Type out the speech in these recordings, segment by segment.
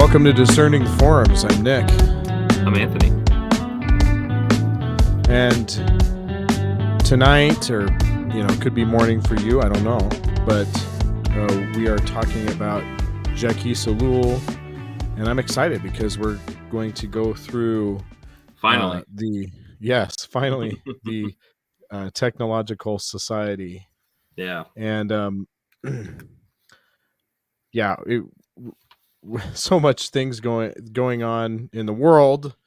Welcome to Discerning Forums. I'm Nick. I'm Anthony. And tonight, or could be morning for you, I don't know, but we are talking about Jacques Ellul, and I'm excited because we're going to go through Finally the technological society. Yeah. And so much things going on in the world,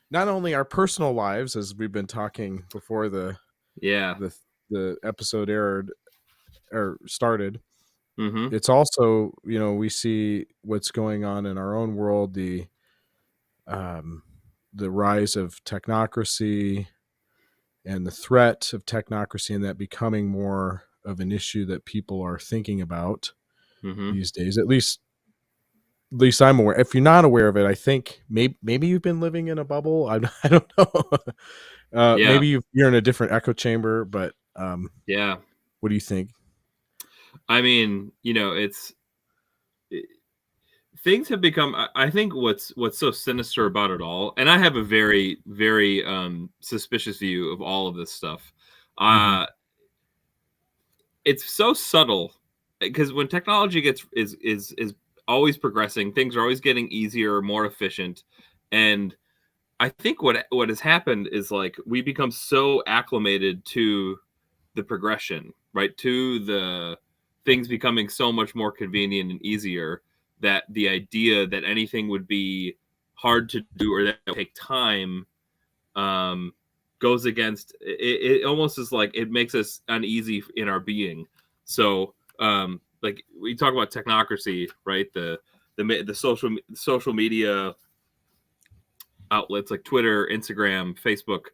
not only our personal lives, as we've been talking before the episode aired or started. Mm-hmm. It's also, we see what's going on in our own world, the rise of technocracy and the threat of technocracy, and that becoming more of an issue that people are thinking about these days. At least I'm aware. If you're not aware of it, I think maybe you've been living in a bubble. I don't know. Maybe you're in a different echo chamber, but what do you think? I mean, things have become. I think what's so sinister about it all, and I have a very, very suspicious view of all of this stuff. It's so subtle because when technology is always progressing, things are always getting easier, more efficient, and I think what has happened is like we become so acclimated to the progression, right? To the things becoming so much more convenient and easier, that the idea that anything would be hard to do or that would take time goes against it. It almost is like it makes us uneasy in our being. So like we talk about technocracy, right? The social media outlets like Twitter, Instagram, Facebook.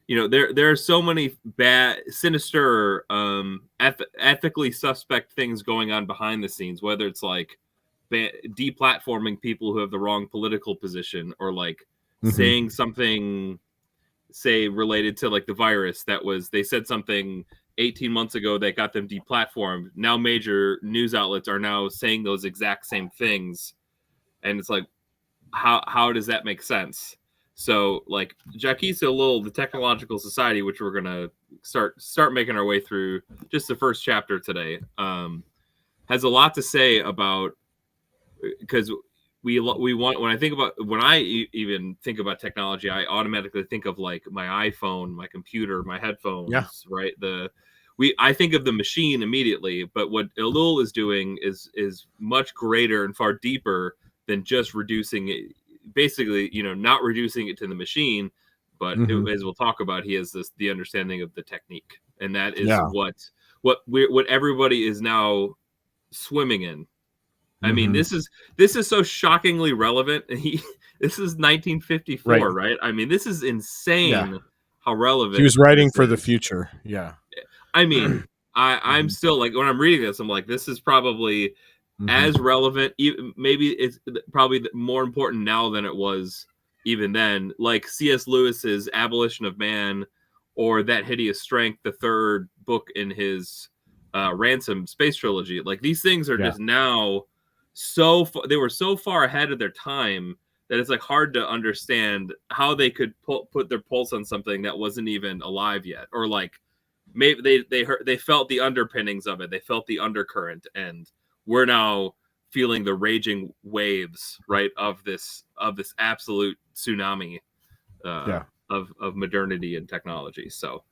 There are so many bad, sinister, ethically suspect things going on behind the scenes, whether it's like deplatforming people who have the wrong political position, or like saying something, say, related to like the virus they said something 18 months ago that got them deplatformed. Now major news outlets are now saying those exact same things. And it's like, how does that make sense? So like Jacques Ellul, the Technological Society, which we're gonna start making our way through just the first chapter today, has a lot to say about, because we want, when I even think about technology, I automatically think of like my iPhone, my computer, my headphones, right? I think of the machine immediately, but what Ellul is doing is much greater and far deeper than just reducing it, basically, not reducing it to the machine, but as we'll talk about, he has the understanding of the technique, and that is what everybody is now swimming in. I mean, this is so shockingly relevant. This is 1954, right? I mean, this is insane how relevant. He was writing for the future. Yeah. I mean, I'm still like, when I'm reading this, I'm like, this is probably as relevant. Maybe it's probably more important now than it was even then. Like C.S. Lewis's Abolition of Man, or That Hideous Strength, the third book in his Ransom space trilogy. Like, these things are just now they were so far ahead of their time that it's like hard to understand how they could put their pulse on something that wasn't even alive yet, or like maybe they felt the underpinnings of it, they felt the undercurrent, and we're now feeling the raging waves, right, of this absolute tsunami of modernity and technology. So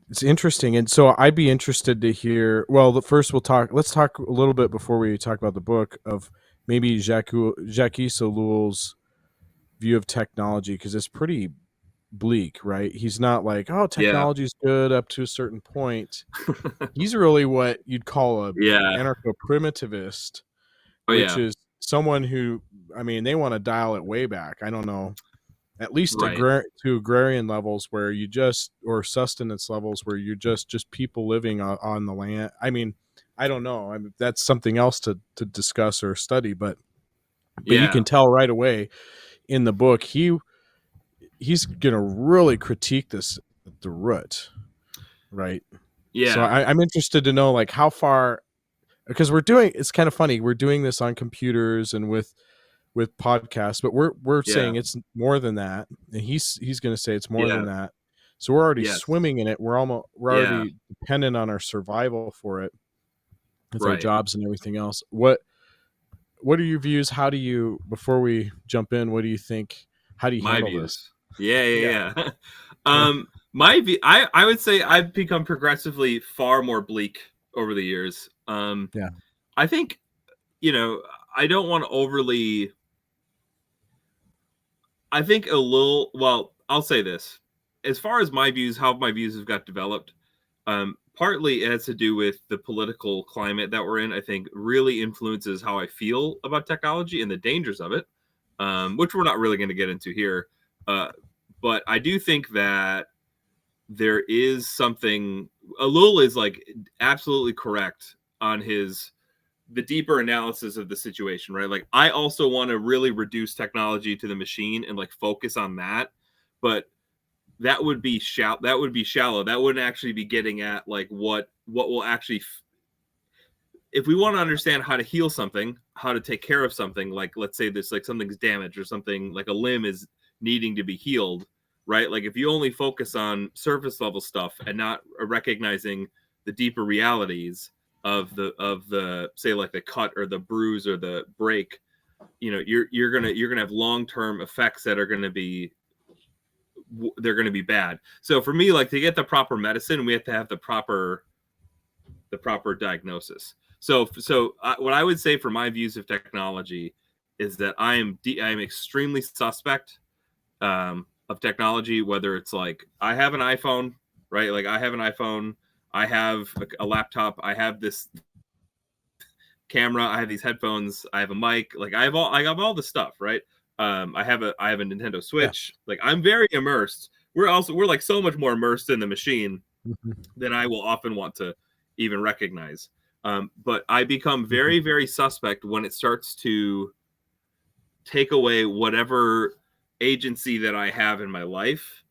it's interesting, and so I'd be interested to hear. Well, first let's talk a little bit before we talk about the book, of maybe Jacques Ellul's view of technology, because it's pretty bleak, right? He's not like, oh, technology's good up to a certain point. He's really what you'd call a anarcho-primitivist, which is someone who, I mean, they want to dial it way back. I don't know, at least to agrarian levels, where you just, or sustenance levels, where you're just people living on the land. I mean, I don't know. I mean, that's something else to discuss or study, but you can tell right away in the book, he's gonna really critique this at the root, right? So I'm interested to know, like, how far because it's kind of funny, we're doing this on computers and with podcasts, but we're Yeah. saying it's more than that, and he's going to say it's more than Yeah. that. So we're already Yes. swimming in it. We're Yeah. already dependent on our survival for it with our Right. jobs and everything else. What are your views? How do you, before we jump in, what do you think? How do you My handle this? views. Yeah, Yeah. yeah, yeah. My view, I would say I've become progressively far more bleak over the years. Yeah. I think, you know, I don't want to overly. I think a little. Well, I'll say this: as far as my views, how my views have got developed, partly it has to do with the political climate that we're in. I think really influences how I feel about technology and the dangers of it, which we're not really going to get into here. Uh, but I do think that there is something. Ellul is like absolutely correct on his the deeper analysis of the situation, right? Like I also want to really reduce technology to the machine and like focus on that, but that would be shallow. That would be shallow. That wouldn't actually be getting at like what will actually if we want to understand how to heal something, how to take care of something, like let's say this, like something's damaged or something like a limb is needing to be healed, right? Like if you only focus on surface level stuff and not recognizing the deeper realities of the say like the cut or the bruise or the break, you're gonna have long term effects that are gonna be they're gonna be bad. So for me, like to get the proper medicine, we have to have the proper diagnosis. So what I would say for my views of technology is that I am extremely suspect of technology. Whether it's like I have an iPhone, right? Like I have an iPhone, I have a laptop, I have this camera, I have these headphones, I have a mic, like I have all the stuff, right? I have a Nintendo Yeah. Switch. Like I'm very immersed. We're like so much more immersed in the machine Mhm. than I will often want to even recognize. But I become Mhm. very, very suspect when it starts to take away whatever agency that I have in my life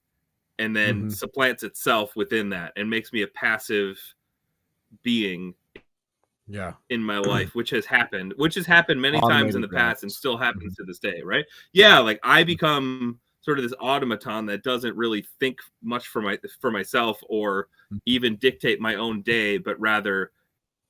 and then Mhm. supplants itself within that and makes me a passive being Yeah. in my life, which has happened many times in Automated the past and routes. still happens Mhm. to this day, right? Yeah, like I become sort of this automaton that doesn't really think much for myself or Mhm. even dictate my own day, but rather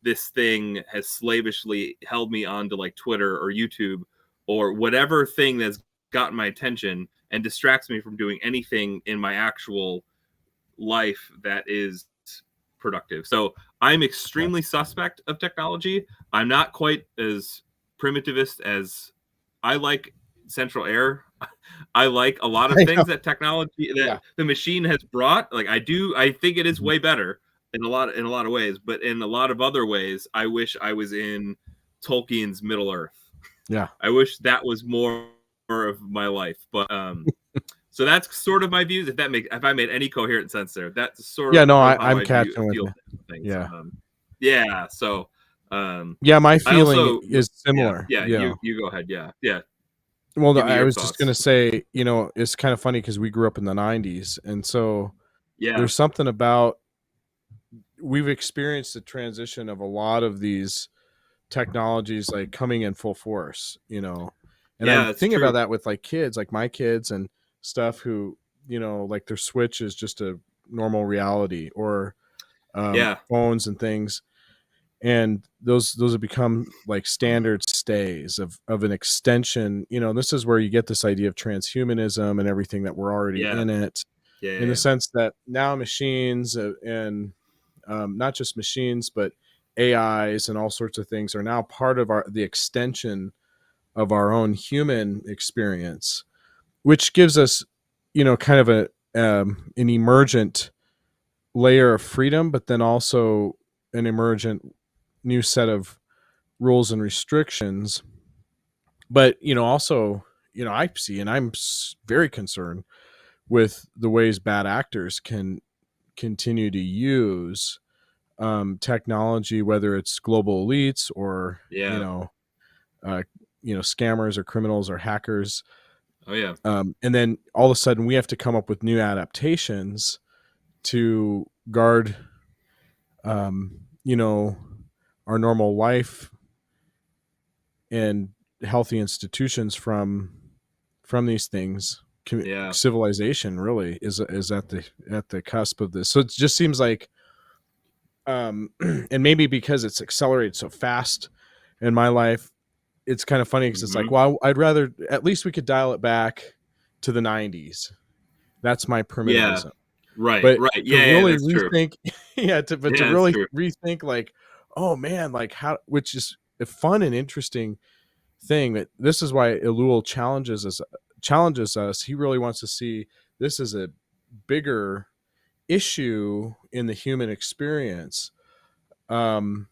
this thing has slavishly held me on to like Twitter or YouTube or whatever thing that's gotten my attention and distracts me from doing anything in my actual life that is productive. So I'm Yeah. extremely suspect of technology. I'm not quite as primitivist as I like central air. I like a lot of I know. things that technology that Yeah. the machine has brought. Like I think it is Mhm. way better in a lot of ways, but in a lot of other ways, I wish I was in Tolkien's Middle Earth. Yeah. I wish that was more of my life. But so that's sort of my views. If I made any coherent sense there, that's sort Yeah, no, of how I'm I catching with feel you. things. Yeah. Yeah. So um, Yeah, my I feeling also is yeah similar, yeah you know. you go ahead. Yeah yeah. Well, Give me I your was just gonna thoughts. say, it's kind of funny because we grew up in the '90s, and so Yeah there's something about we've experienced the transition of a lot of these technologies like coming in full force, and yeah I'm that's thinking about true. that with like kids, like my kids and stuff who, like their Switch is just a normal reality, or Yeah phones and things, and those have become like standard stays of an extension. This is where you get this idea of transhumanism and everything, that we're already yeah in it, yeah in the yeah sense that now machines, and not just machines, but AIs and all sorts of things are now part of the extension of our own human experience, which gives us, kind of an emergent layer of freedom, but then also an emergent new set of rules and restrictions. But also, I see, and I'm very concerned with the ways bad actors can continue to use technology, whether it's global elites or yeah uh, scammers or criminals or hackers. oh yeah And then all of a sudden, we have to come up with new adaptations to guard, um, you know, our normal life and healthy institutions from these things. Yeah. Civilization really is at the cusp of this. So it just seems like, and maybe because it's accelerated so fast in my life, it's kind of funny because it's like, Hmm. well, I'd rather at least we could dial it back to the 90s. That's my Yeah. primitivism. Right. But Right. to Yeah. Yeah. really That's true. rethink, yeah, to Yeah. That's really true. rethink, like, oh man, like how, which is a fun and interesting thing. That this is why Ellul challenges us. He really wants to see this as a bigger issue in the human experience. Um,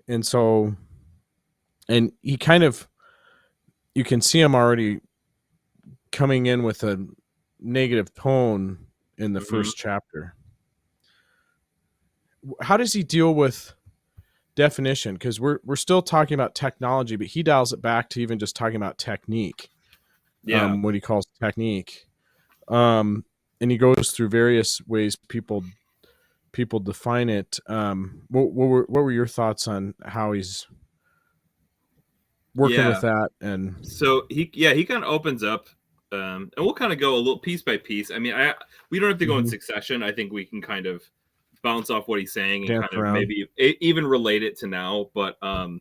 and so, and he kind of, you can see him already coming in with a negative tone in the Hmm. first chapter. How does he deal with definition? Because we're still talking about technology, but he dials it back to even just talking about technique, Yeah. what he calls technique, um, and he goes through various ways people define it. What were your thoughts on how he's working with Yeah. that? And So he kind of opens up, and we'll kind of go a little piece by piece. I mean, I we don't have to go in mm-hmm, succession. I think we can kind of bounce off what he's saying and dance kind of around. maybe even relate it to now. But he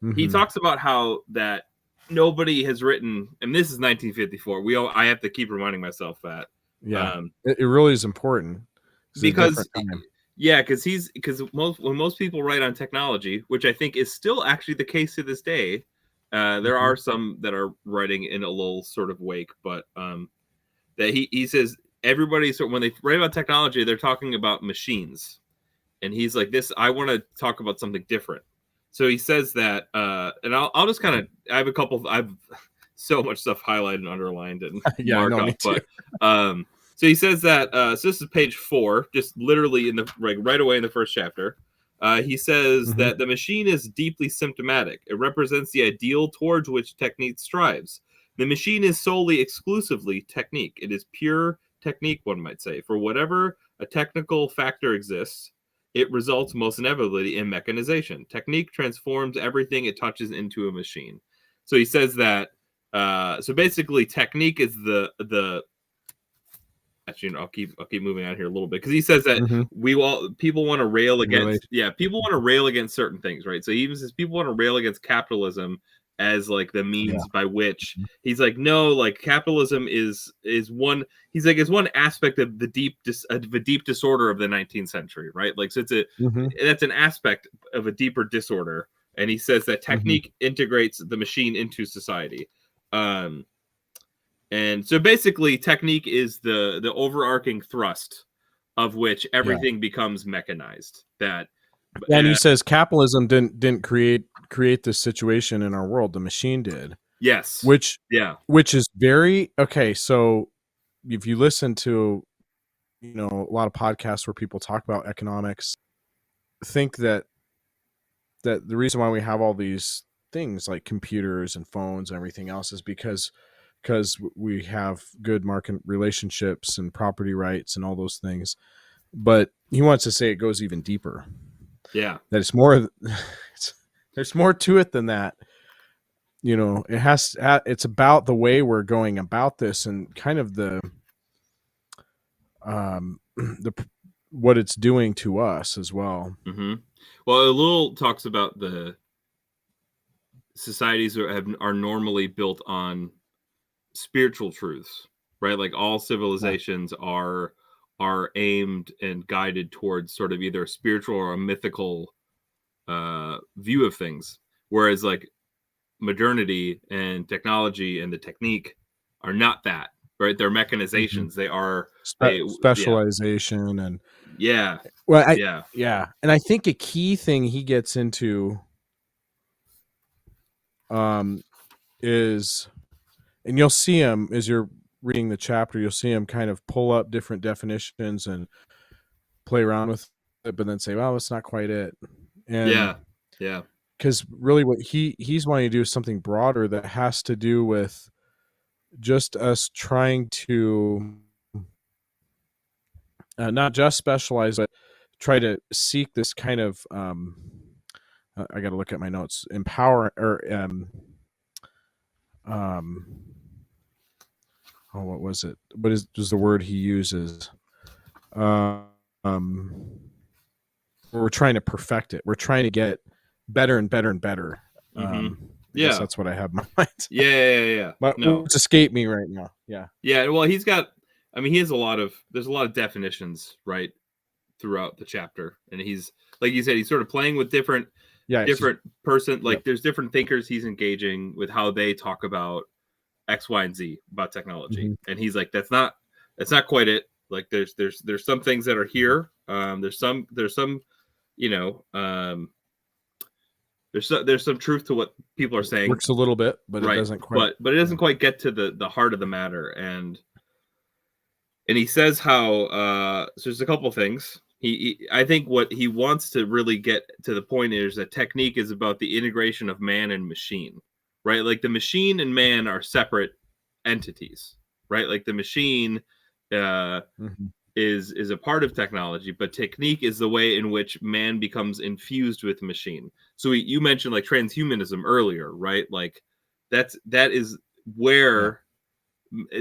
Mm-hmm. talks about how that nobody has written, and this is 1954. I have to keep reminding myself that, Yeah, um, it really is important. It's a because different time. yeah, because when most people write on technology, which I think is still actually the case to this day, there Mm-hmm. are some that are writing in a little sort of wake, but that he says everybody, so when they write about technology, they're talking about machines, and he's like, this, I want to talk about something different. So he says that, and I'll just kind of, I've so much stuff highlighted and underlined and Yeah, I marked know. Me up, too. but so he says that, so this is page 4, just literally in the like right away in the first chapter. He says Mm-hmm. that the machine is deeply symptomatic. It represents the ideal towards which technique strives. The machine is solely, exclusively technique. It is pure technique, one might say. For whatever a technical factor exists, it results most inevitably in mechanization. Technique transforms everything it touches into a machine. So he says that. So basically, technique is the. Actually, I'll keep moving on here a little bit because he says that Mm-hmm. people want to rail against, Relate. yeah, people want to rail against certain things, right? So he even says people want to rail against capitalism as like the Yeah. means by which he's like, no, like capitalism is one, he's like, is one aspect of the deep disorder of the 19th century, right? Like, so it's a, Mm-hmm. that's an aspect of a deeper disorder, and he says that Mm-hmm. technique integrates the machine into society. um and so basically, technique is the overarching thrust of which Yeah. everything becomes mechanized. That Yeah, and he says capitalism didn't create this situation in our world. The machine did, yes, which yeah, which is very okay. So if you listen to, a lot of podcasts where people talk about economics, think that the reason why we have all these things like computers and phones and everything else is because we have good market relationships and property rights and all those things. But he wants to say it goes even deeper. yeah. That it's more. There's more to it than that. It's about the way we're going about this and kind of the what it's doing to us as well. Hmm. Well, a little talks about the societies are normally built on spiritual truths, right? Like all Yeah. civilizations are aimed and guided towards sort of either a spiritual or a mythical view of things, whereas like modernity and technology and the technique are not that, right? They're Mm-hmm. mechanizations. They yeah, Specialization and yeah, well, I yeah, yeah, and I think a key thing he gets into um is, and you'll see him as you're reading the chapter, you'll see him kind of pull up different definitions and play around with it, but then say, well, that's not quite it. And yeah, yeah, because really what he's wanting to do is something broader that has to do with just us trying to not just specialize, but try to seek this kind of I got to look at my notes. Empower or um oh, what was it? What is the word he uses? Uh, um, we're trying to perfect it. We're trying to get better and better and better. Mm-hmm. I guess Yeah. that's what I have in my mind. Yeah. My No. words escape me right now. Yeah. Yeah. Well, he's got. I mean, he has a lot of. There's a lot of definitions, right, throughout the chapter, and he's like you said, he's sort of playing with Yeah. different person. Yep. Like there's different thinkers he's engaging with how they talk about X, Y, and Z about technology, Mm-hmm. and he's like, that's not quite it. Like there's some things that are here. There's some you know there's some truth to what people are saying, Works a little bit, but it right? doesn't quite. But it Yeah. doesn't quite get to the heart of the matter. And he says how so there's a couple things. I think what he wants to really get to the point is that technique is about the integration of man and machine, right? Like the machine and man are separate entities, right? Like the machine uh, Mm-hmm. is a part of technology, but technique is the way in which man becomes infused with machine. So you mentioned like transhumanism earlier, right? Like that is Yeah. where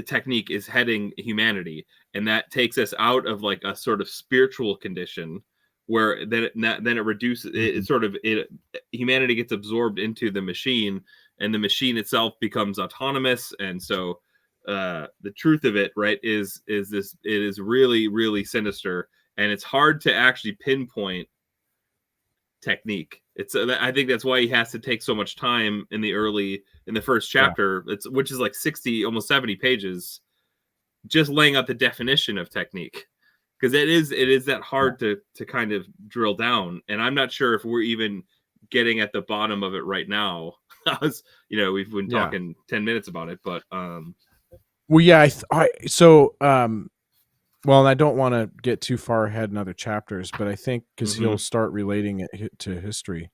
technique is heading humanity, and that takes us out of like a sort of spiritual condition where then it reduces Mm-hmm. it sort of it humanity gets absorbed into the machine, and the machine itself becomes autonomous. And so the truth of it, right, is this it is really really sinister, and it's hard to actually pinpoint technique. It's I think that's why he has to take so much time in the first Yeah. chapter. It's which is like 60 almost 70 pages just laying out the definition of technique, because it is that Yeah. hard to kind of drill down, and I'm not sure if we're even getting at the bottom of it right now. We've been Yeah. talking 10 minutes about it, but Well, yeah. So, well, and I don't want to get too far ahead in other chapters, but I think because he'll mhm, start relating it to history.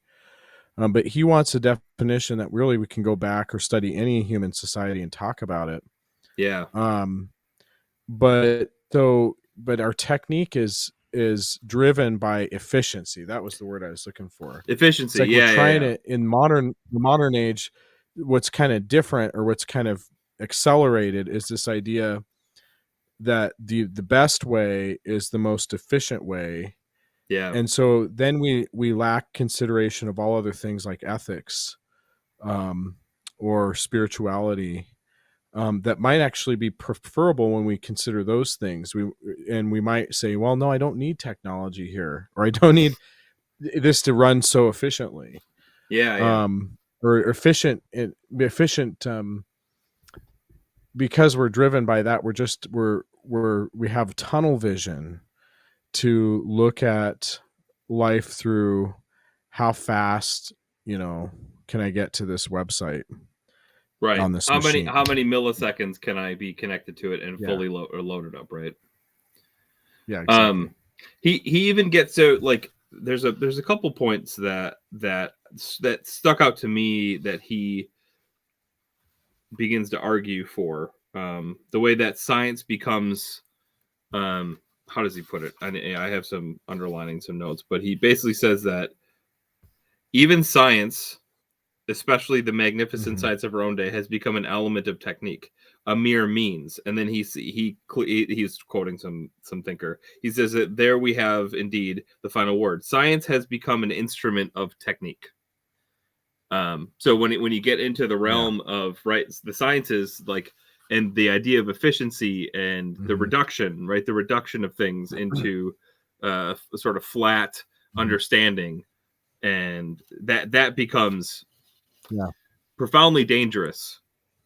But he wants a definition that really we can go back or study any human society and talk about it. yeah, Um, but our technique is driven by efficiency. That was the word I was looking for. It's efficiency, like we're trying yeah. to in the modern age, what's kind of different or what's kind of accelerated is this idea that the best way is the most efficient way. Yeah, And so then we lack consideration of all other things like ethics, um, or spirituality, that might actually be preferable when we consider those things. We might say, well, no, I don't need technology here, or I don't need this to run so efficiently, yeah. or efficient, because we're driven by that. We have tunnel vision to look at life through how fast, can I get to this website Right. on this How machine. many milliseconds can I be connected to it and Yeah. fully loaded up, right? Yeah, exactly. Um, he even gets so like there's a couple points that stuck out to me that he begins to argue for. The way that science becomes how does he put it? I have some underlining some notes, but he basically says that even science, especially the magnificent Hmm. science of our own day, has become an element of technique, a mere means. And then he's quoting some thinker. He says that there we have indeed the final word. Science has become an instrument of technique. So when you get into the Yeah. realm of right the sciences, like, and the idea of efficiency and the Hmm. reduction, right, the reduction of things into a sort of flat Hmm. understanding, and that becomes Yeah. profoundly dangerous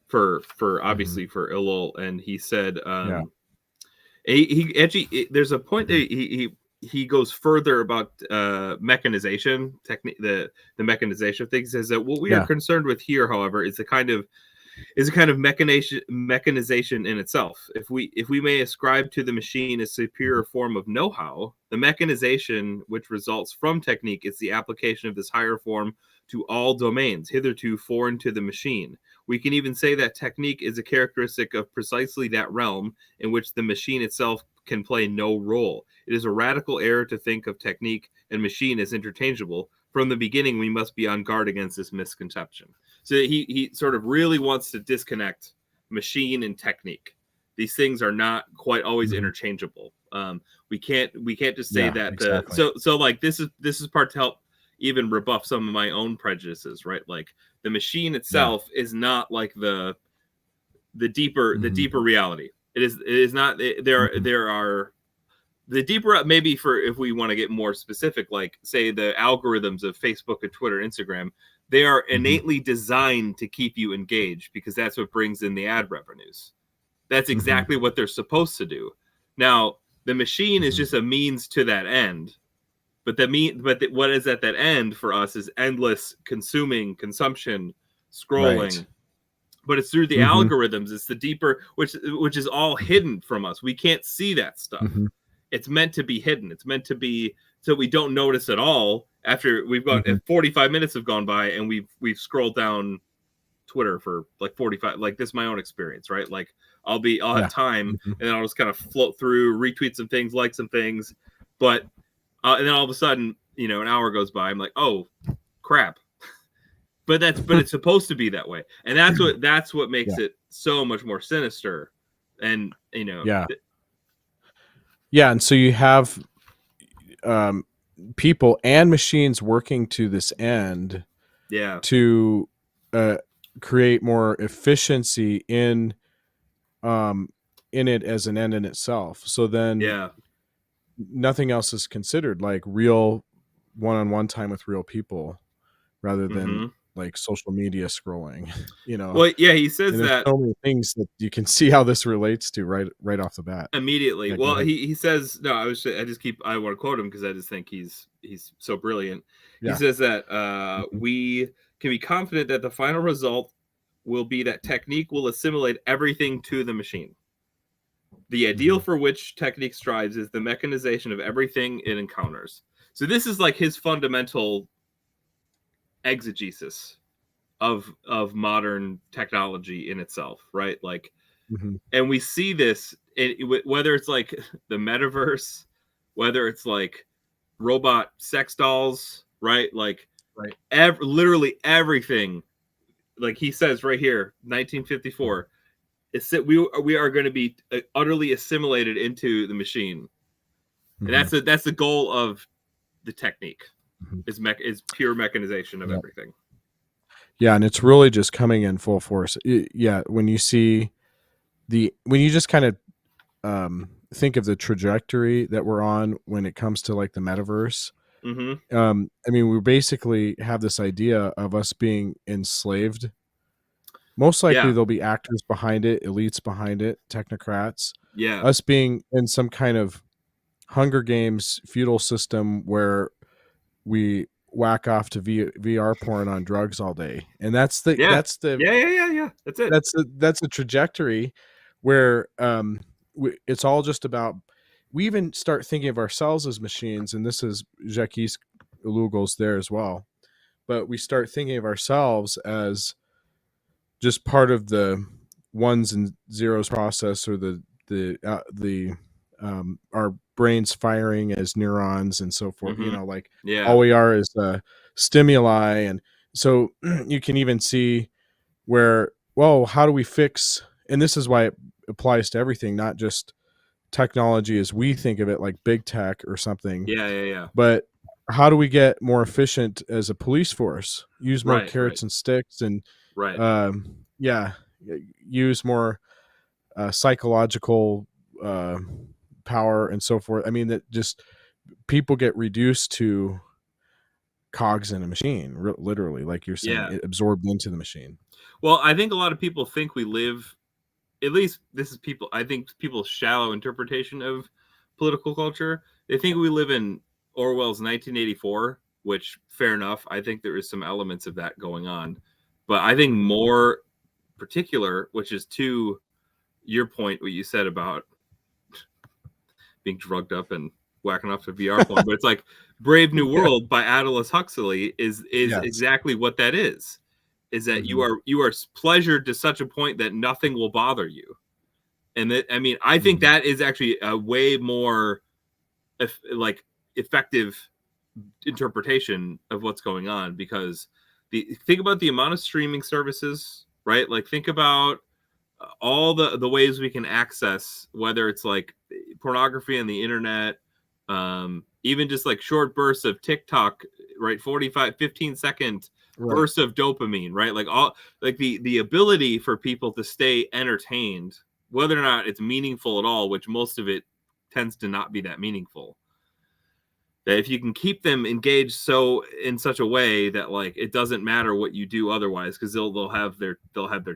for Hmm. obviously for Ellul. And he said Yeah. he actually there's a point that he goes further about mechanization technique, the mechanization of things. He says that what we are Yeah. concerned with here, however, is a kind of mechanization in itself. If we may ascribe to the machine a superior form of know-how, the mechanization which results from technique is the application of this higher form to all domains hitherto foreign to the machine. We can even say that technique is a characteristic of precisely that realm in which the machine itself can play no role. It is a radical error to think of technique and machine as interchangeable, from the beginning, we must be on guard against this misconception. So he sort of really wants to disconnect machine and technique. These things are not quite always Mhm. interchangeable. We can't just say Yeah, that the exactly. so like this is part to help even rebuff some of my own prejudices, right? Like the machine Yeah. itself is not like the Mhm. deeper reality. It is not. Mhm. There are the deeper, maybe, for if we want to get more specific, like say the algorithms of Facebook and Twitter, Instagram, they are Mhm. innately designed to keep you engaged because that's what brings in the ad revenues. That's Mhm. exactly what they're supposed to do. Now, the machine is Mhm. just a means to that end. What is at that end for us is endless consuming, consumption, Right. scrolling. But it's through the Mhm. algorithms. It's the deeper, which is all Mhm. hidden from us. We can't see that stuff. Mhm. It's meant to be hidden. It's meant to be so we don't notice at all after we've got Mhm. 45 minutes have gone by and we've scrolled down Twitter for like 45. Like this is my own experience, right? Like I'll have Yeah. time Mhm. and then I'll just kind of float through, retweet some things, like some things, but and then all of a sudden, an hour goes by. I'm like, oh crap. But it's supposed to be that way, and that's what makes Yeah. it so much more sinister. And Yeah. Yeah, and so you have um, people and machines working to this end yeah, to uh, create more efficiency um, in it as an end in itself. So then yeah, nothing else is considered, like real one-on-one time with real people rather than hmm like social media scrolling. You know, well, yeah, he says and there's that so many things that you can see how this relates to right off the bat. immediately. Yeah, go Well, ahead. he says no. I want to quote him because I just think he's so brilliant. He Yeah. says that Mhm. we can be confident that the final result will be that technique will assimilate everything to the machine. The ideal Mhm. for which technique strives is the mechanization of everything it encounters. So this is like his fundamental exegesis of modern technology in itself, right? Like, Mhm. and we see this whether it's like the metaverse, whether it's like robot sex dolls, right? Like, Right. literally everything. Like he says right here, 1954. We are going to be utterly assimilated into the machine, and Mhm. that's the goal of the technique Mhm. is pure mechanization of Yeah. everything. Yeah, and it's really just coming in full force. Yeah, when you see when you just kind of think of the trajectory that we're on when it comes to like the metaverse. Mm-hmm. I mean, we basically have this idea of us being enslaved. Most likely, Yeah, there'll be actors behind it, elites behind it, technocrats. yeah, Us being in some kind of Hunger Games feudal system where we whack off to VR porn on drugs all day, and yeah, yeah. That's it. that's the trajectory where it's all just about. We even start thinking of ourselves as machines, and this is Jacques Ellul there as well. But we start thinking of ourselves as just part of the ones and zeros process, or the our brains firing as neurons and so forth. Mm-hmm. Like all Yeah, we are is stimuli, and so you can even see where, well, how do we fix, and this is why it applies to everything, not just technology as we think of it, like big tech or something, yeah. but how do we get more efficient as a police force, use more Right, right, carrots and sticks, and right. yeah, use more psychological uh, power and so forth. I mean, that just people get reduced to cogs in a machine, literally, like you're saying, Yeah. it absorbed into the machine. Well, I think a lot of people think we live. At least this is people. I think people's shallow interpretation of political culture. They think we live in Orwell's 1984, which fair enough. I think there is some elements of that going on, but I think more particular, which is to your point, what you said about being drugged up and whacking off to VR porn, but it's like Brave New Yeah. World by Aldous Huxley is Yes. exactly what that is. Is that Hmm. you are pleasured to such a point that nothing will bother you, and that I mean I think Hmm. that is actually a way more like effective interpretation of what's going on, because think about the amount of streaming services, right? Like think about all the ways we can access, whether it's like pornography on the internet, even just like short bursts of TikTok, right? 15-second Right. bursts of dopamine, right? Like all like the ability for people to stay entertained, whether or not it's meaningful at all, which most of it tends to not be that meaningful. That if you can keep them engaged so in such a way that like it doesn't matter what you do otherwise, because they'll have their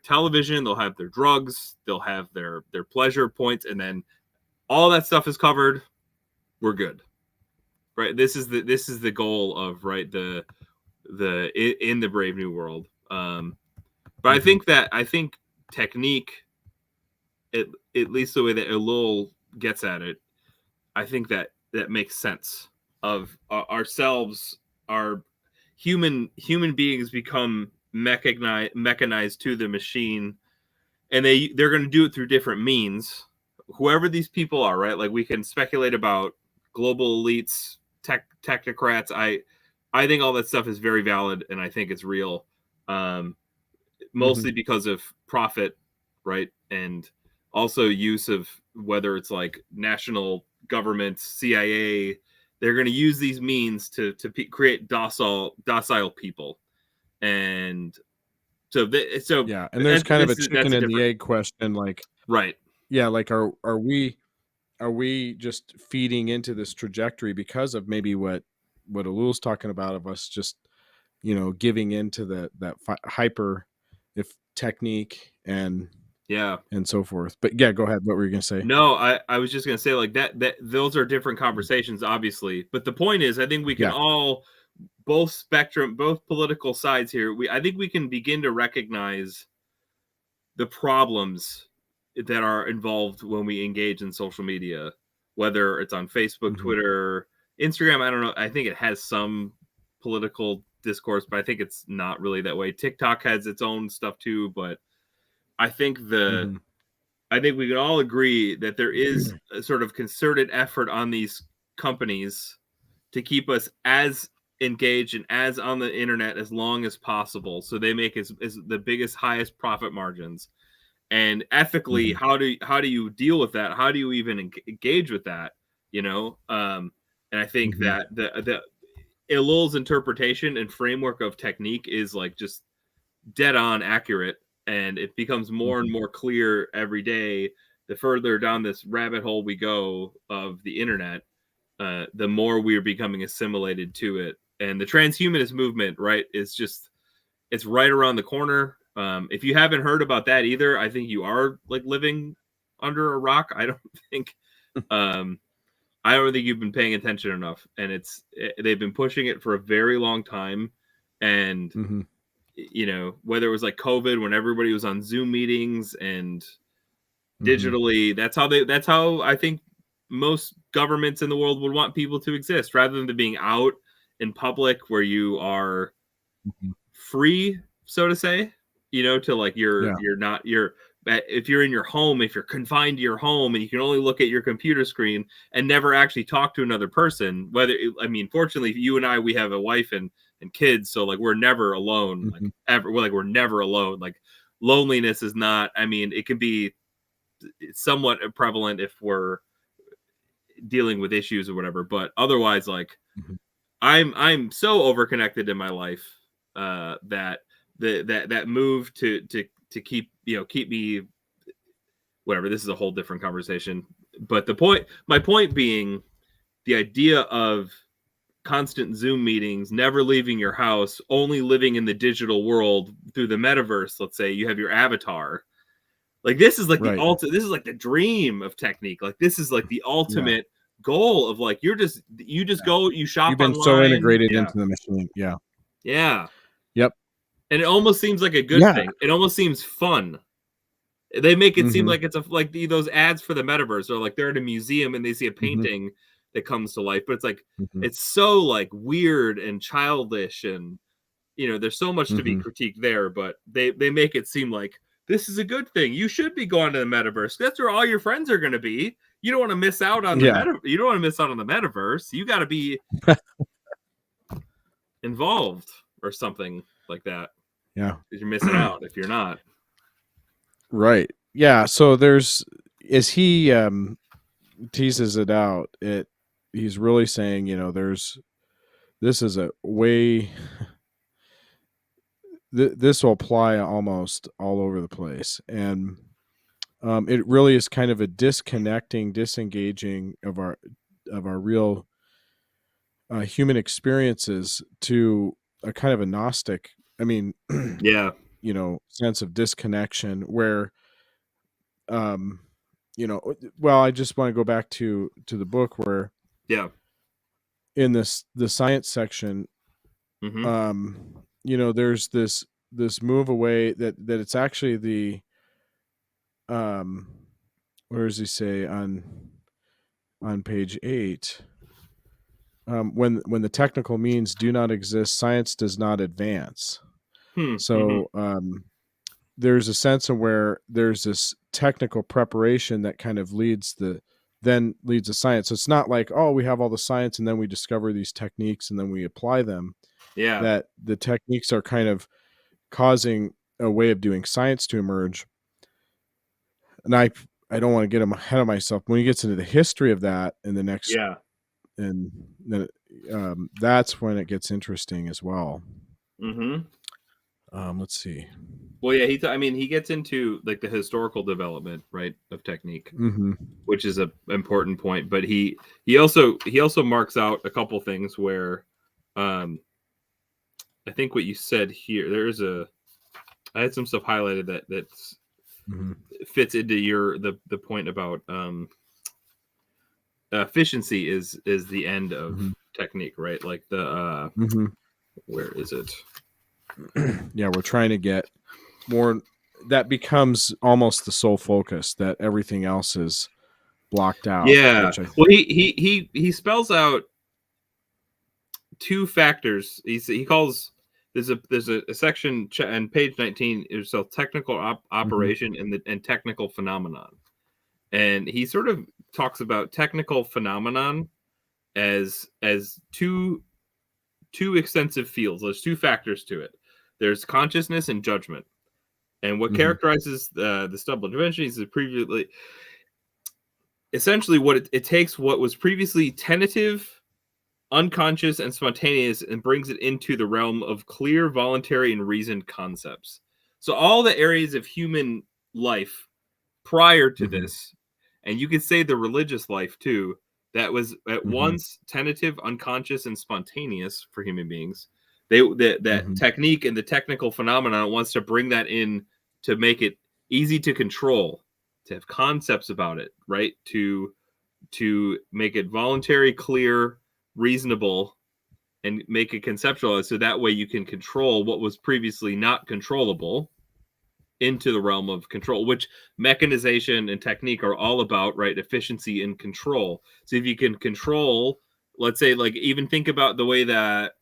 television, they'll have their drugs, they'll have their pleasure points, and then all that stuff is covered, we're good, right? This is the goal of, right, the in the Brave New World. But I think technique, at least the way that Ellul gets at it, I think that makes sense. Of ourselves, our human beings become mechanized to the machine, and they're going to do it through different means. Whoever these people are, right? Like we can speculate about global elites, technocrats. I think all that stuff is very valid, and I think it's real. Mostly because of profit, right? And also use of, whether it's like national governments, CIA, they're going to use these means to create docile people. And so Yeah, and there's kind of a chicken that's a and the different, egg question, like, right? yeah, like are we just feeding into this trajectory because of maybe what Alul's talking about, of us just, giving into that hyper if technique Yeah. and so forth. But yeah, go ahead. What were you gonna say? No, I was just gonna say, like, that those are different conversations, obviously. But the point is, I think we can Yeah. all, both political sides here, I think we can begin to recognize the problems that are involved when we engage in social media, whether it's on Facebook, Mm-hmm. Twitter, Instagram. I don't know. I think it has some political discourse, but I think it's not really that way. TikTok has its own stuff too, but I think Mm-hmm. we can all agree that there is a sort of concerted effort on these companies to keep us as engaged and as on the internet as long as possible, so they make as the biggest, highest profit margins. And ethically, Mm-hmm. how do you deal with that? How do you even engage with that? And I think Mm-hmm. that the Ellul's interpretation and framework of technique is like just dead on accurate, and it becomes more and Mm-hmm. more clear every day. The further down this rabbit hole we go of the internet, the more we're becoming assimilated to it. And the transhumanist movement, right, is just, it's right around the corner. If you haven't heard about that either, I think you are like living under a rock. Think um, I don't think you've been paying attention enough, and they've been pushing it for a very long time. And Mm-hmm. whether it was like COVID, when everybody was on Zoom meetings and Mm-hmm. digitally, that's how I think most governments in the world would want people to exist, rather than being out in public where you are Mm-hmm. free, so to say, to like Yeah. you're not you're if you're in your home, if you're confined to your home and you can only look at your computer screen and never actually talk to another person. Fortunately, you and I, we have a wife and kids, so like we're never alone, like Mm-hmm. ever. We're never alone. Like loneliness is not. I mean, it can be somewhat prevalent if we're dealing with issues or whatever, but otherwise, like Mm-hmm. I'm so overconnected in my life, that that move to keep keep me, whatever. This is a whole different conversation. But my point being, the idea of constant Zoom meetings, never leaving your house, only living in the digital world through the metaverse. Let's say you have your avatar. Like this is like Right. this is like the dream of technique. Like this is like the Yeah. ultimate goal of like you just Yeah. go, you shop You've been so online. integrated Yeah. into the machine. Yeah. Yeah. Yep. And it almost seems like a good Yeah. thing. It almost seems fun. They make it seem Mm-hmm. like it's like those ads for the metaverse, or like they're at a museum and they see a Mm-hmm. painting that comes to life, but it's like Mm-hmm. it's so like weird and childish, and there's so much to be Mm-hmm. critiqued there, but they make it seem like this is a good thing. You should be going to the metaverse. That's where all your friends are going to be. You don't want to miss out on the Yeah. you don't want to miss out on the metaverse. You got to be involved or something like that. Yeah. Because you're missing out if you're not. Right. Yeah. So there's, as he teases it out, he's really saying, this is a way, this will apply almost all over the place. And it really is kind of a disengaging of our real human experiences to a kind of a Gnostic, I mean, Yeah. sense of disconnection where, um, well, I just want to go back to the book where Yeah. in the science section, Mm-hmm. there's this move away that it's actually the, um, where does he say on page 8? When the technical means do not exist, science does not advance. Mm-hmm. So there's a sense in where there's this technical preparation that kind of leads the science. So it's not like, oh, we have all the science and then we discover these techniques and then we apply them. Yeah. That the techniques are kind of causing a way of doing science to emerge. And I don't want to get ahead of myself. When he gets into the history of that in the next, Yeah. and then that's when it gets interesting as well. Mm-hmm. Let's see. Well, yeah, he gets into like the historical development, right, of technique, Mm-hmm. which is a important point. But he also marks out a couple things where, I think what you said here, I had some stuff highlighted that's Mm-hmm. fits into the point about efficiency is the end of Mm-hmm. technique, right? Like the Mm-hmm. where is it? Yeah, we're trying to get more. That becomes almost the sole focus. That everything else is blocked out. Yeah. Which I Well, think. he spells out two factors. He calls there's a section on page 19. It's a technical Mm-hmm. operation and technical phenomenon, and he sort of talks about technical phenomenon as two extensive fields. There's two factors to it. There's consciousness and judgment. And what Mm-hmm. characterizes the stubble inventions is previously, essentially, what it takes what was previously tentative, unconscious, and spontaneous, and brings it into the realm of clear, voluntary, and reasoned concepts. So all the areas of human life prior to Mm-hmm. this, and you could say the religious life too, that was at Mm-hmm. once tentative, unconscious, and spontaneous for human beings. That Mm-hmm. technique and the technical phenomenon wants to bring that in to make it easy to control, to have concepts about it, right? To make it voluntary, clear, reasonable, and make it conceptualized, so that way you can control what was previously not controllable into the realm of control, which mechanization and technique are all about, right? Efficiency and control. So if you can control, let's say, like, even think about the way that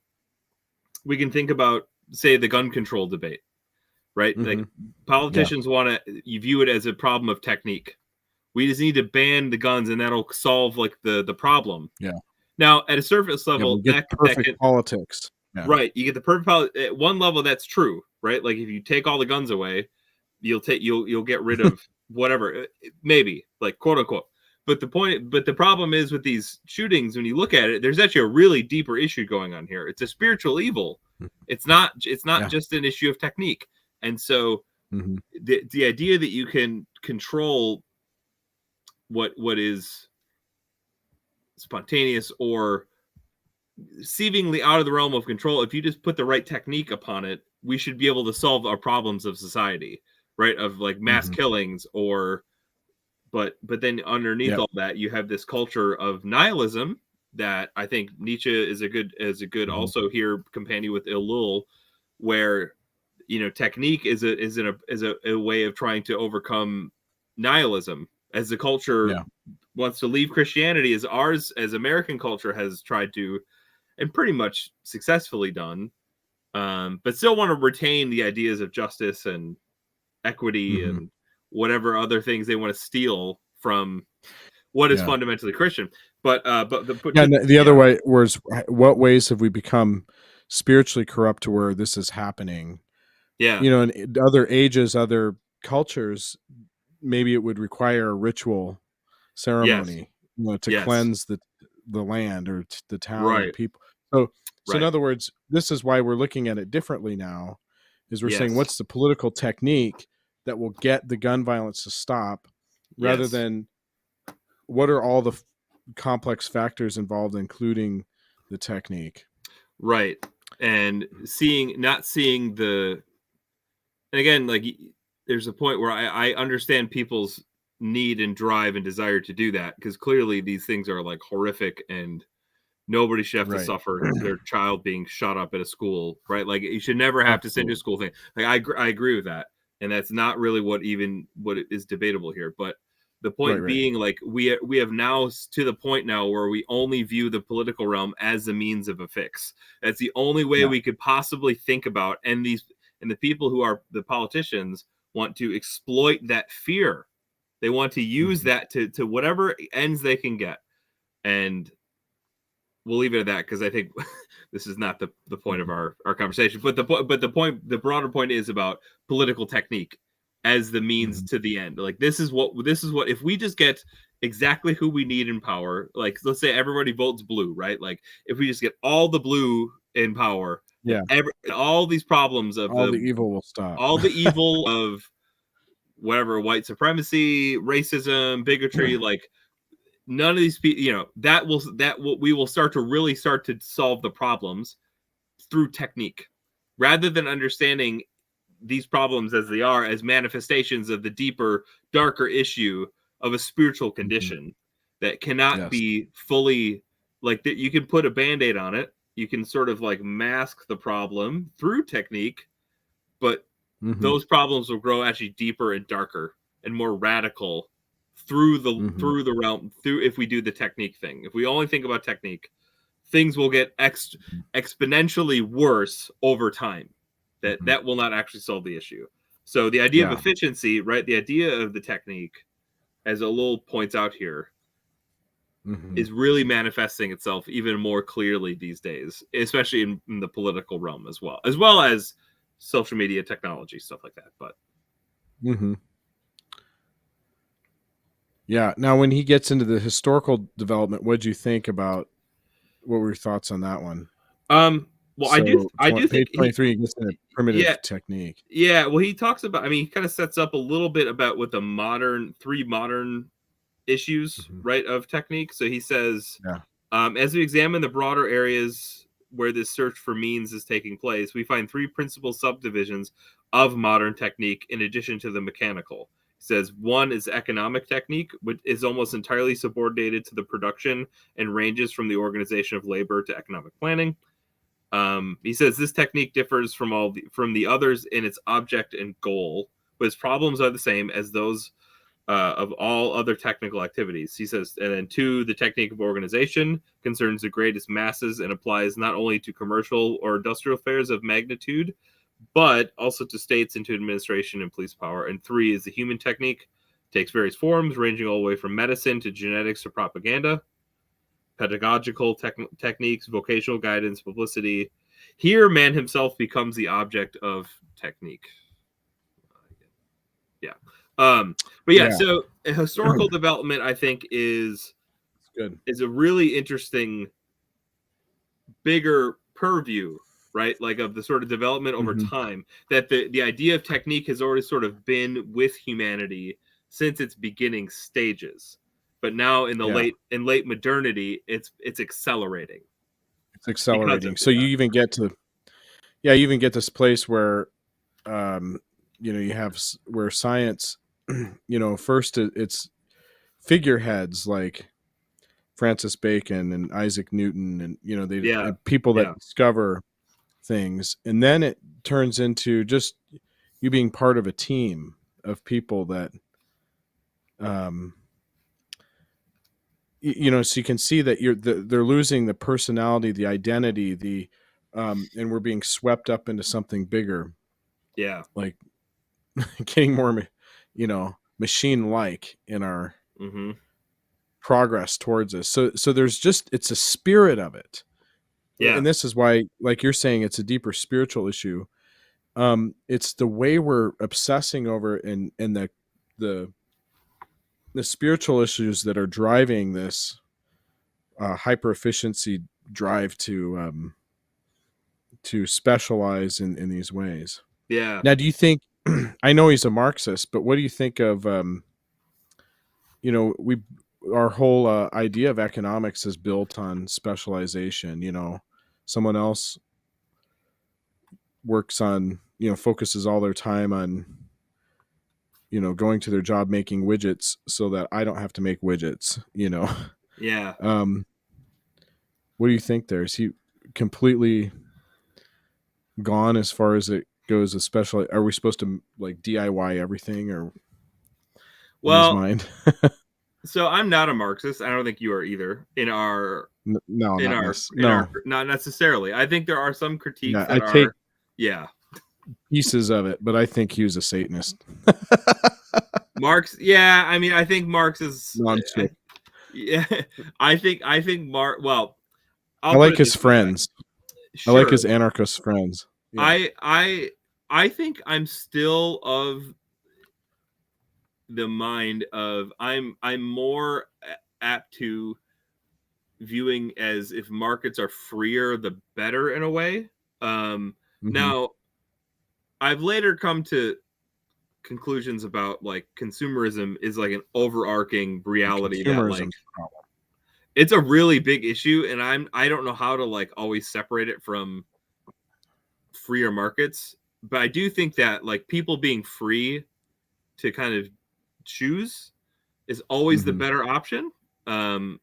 we can think about, say, the gun control debate, right? Mm-hmm. Like, Yeah. politicians want to, you view it as a problem of technique. We just need to ban the guns and that'll solve like the problem. Yeah. Now, at a surface Yeah. level, We'll get that perfect can, politics. Yeah. right, you get the perfect, at one level that's true, right? Like if you take all the guns away, you'll get rid of whatever, maybe, like, quote unquote. But the problem is with these shootings, when you look at it, there's actually a really deeper issue going on here. It's a spiritual evil. It's not Yeah. just an issue of technique. And so Mm-hmm. the idea that you can control what is spontaneous or seemingly out of the realm of control, if you just put the right technique upon it, we should be able to solve our problems of society, right? Of like mass Mm-hmm. killings, or but then underneath Yep. all that, you have this culture of nihilism that I think Nietzsche is a good Mm-hmm. also here companion with Ellul, where technique is a way of trying to overcome nihilism, as the culture Yeah. wants to leave Christianity, as ours, as American culture has tried to, and pretty much successfully done, but still want to retain the ideas of justice and equity Mm-hmm. and whatever other things they want to steal from what is Yeah. fundamentally Christian. But Yeah. to, And the other yeah, way was, what ways have we become spiritually corrupt to where this is happening. Yeah. In other ages, other cultures, maybe it would require a ritual Yes. ceremony, to Yes. cleanse the land or the town or the Right. people. So in Right. other words, this is why we're looking at it differently now, is we're saying Yes. what's the political technique that will get the gun violence to stop, rather Yes. than what are all the complex factors involved, including the technique. Right. And not seeing and again, like, there's a point where I understand people's need and drive and desire to do that, because clearly these things are like horrific, and nobody should have to Right. suffer their child being shot up at a school, right? Like, you should never have to send your Absolutely. school thing. Like, I agree with that, and that's not really what is debatable here. But the Right, point right. being, like, we have now to the point now where we only view the political realm as a means of a fix. That's the only way Yeah. we could possibly think about, and the people who are the politicians want to exploit that fear. They want to use Mhm. that to whatever ends they can get, and we'll leave it at that, because I think this is not the point of Mhm. our conversation. But the broader point is about political technique as the means Mhm. to the end. Like, this is what if we just get exactly who we need in power. Like, let's say everybody votes blue, right? Like, if we just get all the blue in power, and Yeah. all these problems of All the evil will stop. all the evil of whatever, white supremacy, racism, bigotry, like, none of these people, we will start to solve the problems through technique, rather than understanding these problems as they are, as manifestations of the deeper, darker issue of a spiritual Mhm. condition that cannot Yes. be fully, like, that you can put a band-aid on it, you can sort of like mask the problem through technique, but Mhm. those problems will grow actually deeper and darker and more radical through Mhm. the realm, through, if we do the technique thing. If we only think about technique, things will get Mhm. exponentially worse over time. Mhm. That will not actually solve the issue. So the idea of Yeah. efficiency, right? The idea of the technique, as Ellul points out here, Mhm. is really manifesting itself even more clearly these days, especially in the political realm, as well as social media technology, stuff like that. But Mhm. Yeah. Now, when he gets into the historical development, what'd you think about? What were your thoughts on that one? well, So, I do think page 23, he gets into yeah, primitive technique. yeah. Well, he talks about. I mean, he kind of sets up a little bit about what the three modern issues, Mhm. right, of technique. So he says, Yeah. as we examine the broader areas where this search for means is taking place, we find three principal subdivisions of modern technique in addition to the mechanical. He says one is economic technique, which is almost entirely subordinated to the production and ranges from the organization of labor to economic planning. He says this technique differs from the others in its object and goal, but its problems are the same as those of all other technical activities. He says, and then two, the technique of organization concerns the greatest masses and applies not only to commercial or industrial affairs of magnitude, but also to states and to administration and police power. And three is the human technique, takes various forms ranging all the way from medicine to genetics to propaganda, pedagogical techniques, vocational guidance, publicity. Here, man himself becomes the object of technique. Yeah. But yeah, Yeah. so a historical development, I think, It's good. is a really interesting, bigger purview, right? Like, of the sort of development over Mhm. time, that the idea of technique has already sort of been with humanity since its beginning stages. But now Yeah. in late modernity, it's accelerating It's because accelerating. of So that. you even get to, yeah, you even get this place where, um, you have where science, first it's figureheads like Francis Bacon and Isaac Newton, and Yeah. people that Yeah. discover things, and then it turns into just you being part of a team of people that, um, so you can see that they're losing the personality, the identity, and we're being swept up into something bigger, Yeah. like getting more, machine like in our Mm-hmm. progress towards this. So there's just it's a spirit of it Yeah. and this is why, like you're saying, it's a deeper spiritual issue. It's the way we're obsessing over and the the spiritual issues that are driving this hyper efficiency drive to specialize in these ways. Yeah. Now, do you think? I know he's a Marxist, but what do you think of? We our whole idea of economics is built on specialization. Someone else works on focuses all their time on going to their job making widgets so that I don't have to make widgets. Yeah. um what do you think there? Is he completely gone as far as it goes, especially are we supposed to like DIY everything or in his Well, mind? so I'm not a Marxist. I don't think you are either. No, In not our in our no. not necessarily. I think there are some critiques Yeah, I that take are, yeah. pieces of it, but I think he was a Satanist. Marx, yeah, I mean, I think Marx is, No, I'm sure. yeah, I think Marx. Well, I I'll put like it his this way. friends. I like Sure, his anarchist friends. Yeah. I think I'm still of the mind of I'm more apt to viewing as if markets are freer, the better in a way. Hmm. Now, I've later come to conclusions about like consumerism is like an overarching reality that like Consumerism's a problem. it's a really big issue, and I don't know how to like always separate it from freer markets, but I do think that like people being free to kind of choose is always the Hmm. better option. um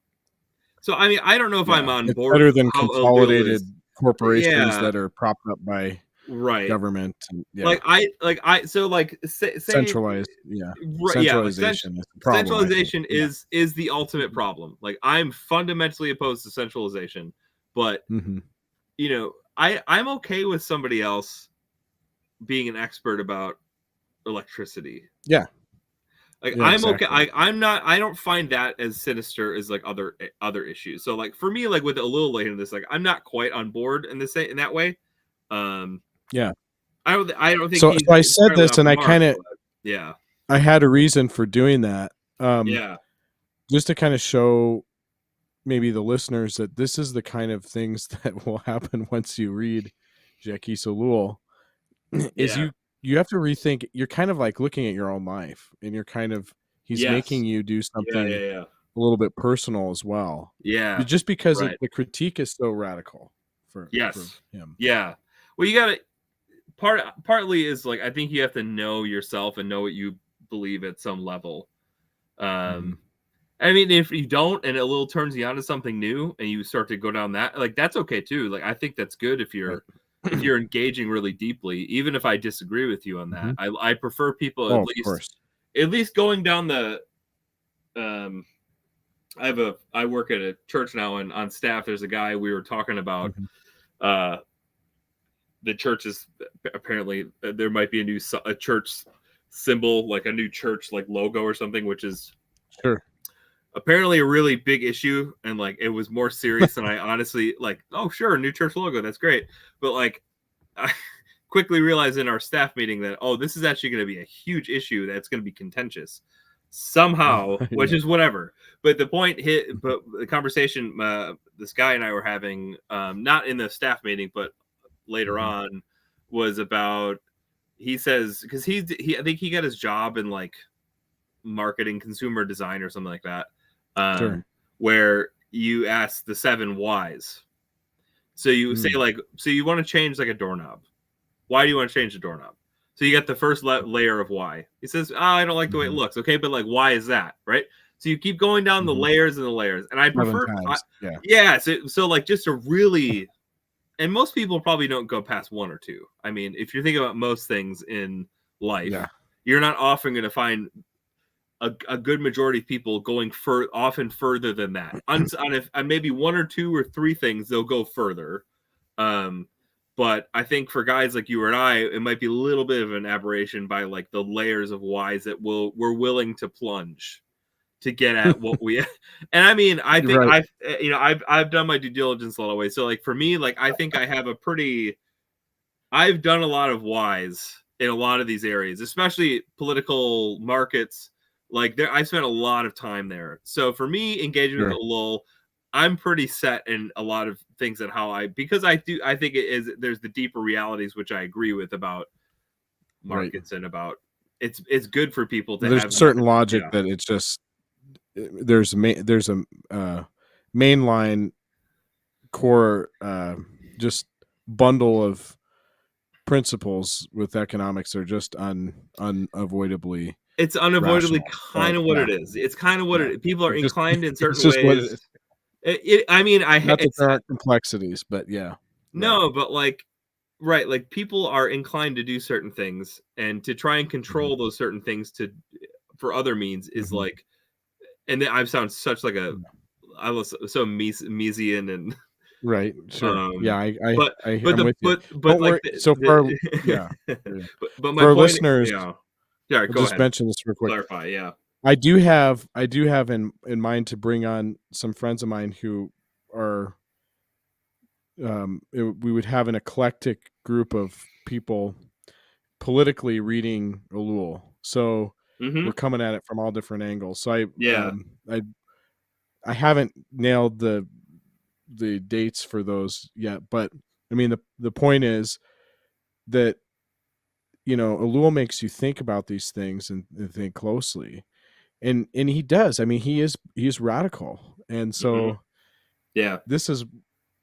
so I mean, I don't know if I'm Yeah, on it's board better with than how Ellul is. consolidated corporations Yeah, that are propped up by right. government and yeah, Like I so like say centralized. Yeah, right, yeah, like centralization is the problem. I think. centralization Yeah. is the ultimate problem. Like I'm fundamentally opposed to centralization, but Hmm. I'm okay with somebody else being an expert about electricity. Yeah. Like Yeah. I'm okay. Exactly. I'm not. I don't find that as sinister as like other issues. So like for me, like with a little late in this, like I'm not quite on board in that way. Um, Yeah. I don't think So he's I said entirely this, off and the I mark. kind of But yeah, I had a reason for doing that, yeah, just to kind of show maybe the listeners that this is the kind of things that will happen once you read Jacques Ellul. Is yeah, you have to rethink. You're kind of like looking at your own life, and you're kind of he's yes, making you do yeah, something yeah, yeah, a little bit personal as well, yeah. but just because Right. the critique is so radical for Yes. him. Yeah. Well, you got to partly is like I think you have to know yourself and know what you believe at some level. Hmm. Um, I mean, if you don't, and it a little turns you on to something new, and you start to go down that, like that's okay too. Like I think that's good Right. if you're engaging really deeply, even if I disagree with you on that. Hmm. I prefer people Oh, of course. at least going down the. Um, I work at a church now, and on staff there's a guy we were talking about. Hmm. Uh, the church is apparently there might be a church symbol, like a new church like logo or something, which is Sure. apparently a really big issue, and like it was more serious than I honestly like. Oh sure, new church logo, that's great, but like I quickly realized in our staff meeting that this is actually going to be a huge issue that's going to be contentious somehow, which Yeah. is whatever. But the point hit, Mhm. but the conversation this guy and I were having, not in the staff meeting, but later Mhm. on, was about. He says because I think he got his job in like marketing, consumer design, or something like that, Sure. where you ask the 7 whys. So you say Mm. like, so you want to change like a doorknob. Why do you want to change the doorknob? So you get the first layer of why. He says, I don't like the way it Mhm. looks. Okay, but like, why is that? Right? So you keep going down the Mhm. layers and the layers. And I 7 prefer, times. Yeah. yeah. So like, just a really, and most people probably don't go past one or two. I mean, if you're thinking about most things in life, Yeah. you're not often going to find a good majority of people going often further than that. On if maybe one or two or three things, they'll go further. Um, but I think for guys like you and I, it might be a little bit of an aberration by like the layers of whys that we're willing to plunge. to get at what we and I mean, I think Right. I've done my due diligence a lot of ways. So like for me, like I think I have a pretty I've done a lot of whys in a lot of these areas, especially political markets. Like there, I spent a lot of time there. So for me, engaging with Sure. Ellul, I'm pretty set in a lot of things and how because I think it is there's the deeper realities which I agree with about Right. markets and about it's good for people to There's have certain logic yeah that it's just there's a mainline core just bundle of principles with economics are just unavoidably it's unavoidably rational. kind of what Yeah, it is. It's kind of what yeah. it people are It just inclined in it's certain just what ways. it is. I mean, Not that it's there aren't complexities, but yeah, right. no, but like right, like people are inclined to do certain things and to try and Hmm. control those certain things to for other means is Hmm. like and then I sound such like a I was so Miesian and Right. Sure. Yeah. um but I'm the with you. but Don't like worry. So for our, yeah, the yeah. but my For our point listeners, yeah. Yeah, I'll go just ahead. mention this real quick. Clarify, yeah. I do have in mind to bring on some friends of mine who are we would have an eclectic group of people politically reading Ellul. So we're Mhm. coming at it from all different angles. So Yeah. I haven't nailed the dates for those yet, but I mean the point is that Ellul makes you think about these things and think closely, and he does. I mean, he is radical, and Mhm. so Yeah. this is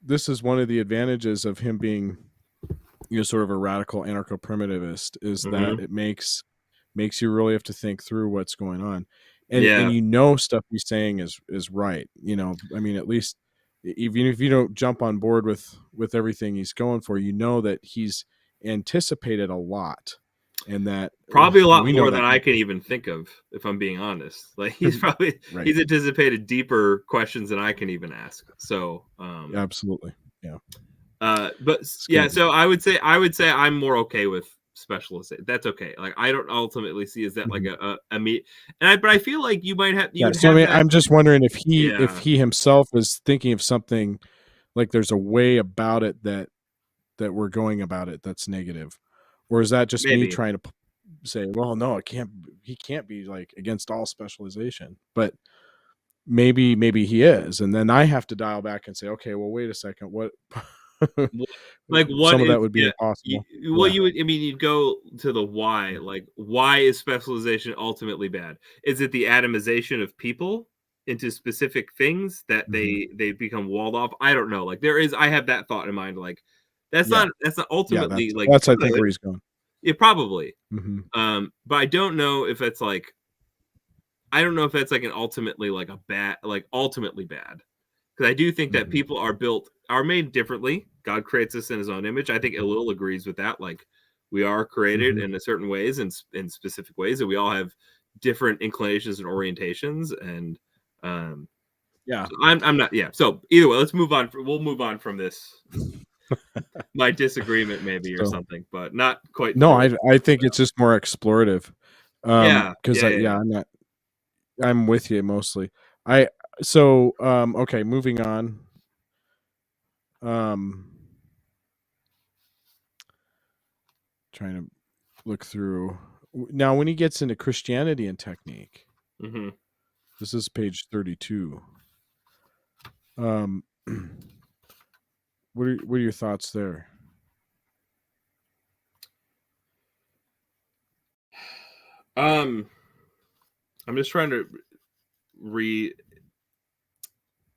this is one of the advantages of him being sort of a radical anarcho-primitivist, is that Mhm. it makes you really have to think through what's going on, and Yeah. stuff he's saying is right. I mean, at least even if you don't jump on board with everything he's going for, that he's anticipated a lot, and that Probably a lot we know more than that. I can even think of, if I'm being honest. Like he's probably Right. he's anticipated deeper questions than I can even ask. So, Absolutely. Yeah. but It's yeah, good. so I would say I'm more okay with specialization. That's okay. Like I don't ultimately see is that like Mhm. a meet, but I feel like you Yeah. would So I have mean, that. I'm just wondering if Yeah, he himself is thinking of something, like there's a way about it that we're going about it that's negative, or is that just me maybe. trying to say, well, no, it can't. He can't be like against all specialization, but maybe he is, and then I have to dial back and say, okay, well, wait a second, what? Wh- Like what Some of is that would be yeah impossible. well Yeah. you would I mean you'd go to the why, like why is specialization ultimately bad? Is it the atomization of people into specific things that Hmm. they become walled off? I don't know. Like I have that thought in mind. Like Yeah. that's not Yeah. ultimately That's like that's I think good. where he's going. It probably. Hmm. But I don't know if it's like I don't know if that's like an ultimately like a bad like ultimately bad. Because I do think that Hmm. people are made differently. God creates us in His own image. I think Hmm. Ellul agrees with that. Like we are created Hmm. in a certain ways and in specific ways, and we all have different inclinations and orientations. And um, Yeah. so I'm not yeah. So either way, let's move on. We'll move on from this. My disagreement maybe or So something, but not quite no, fully. I think it's just more explorative. Yeah, Because yeah, yeah, I'm with you mostly. I so okay, moving on. Um, trying to look through now when he gets into Christianity and technique. yeah. Hmm. This is page 32. Um, what are your thoughts there? Um, I'm just trying to re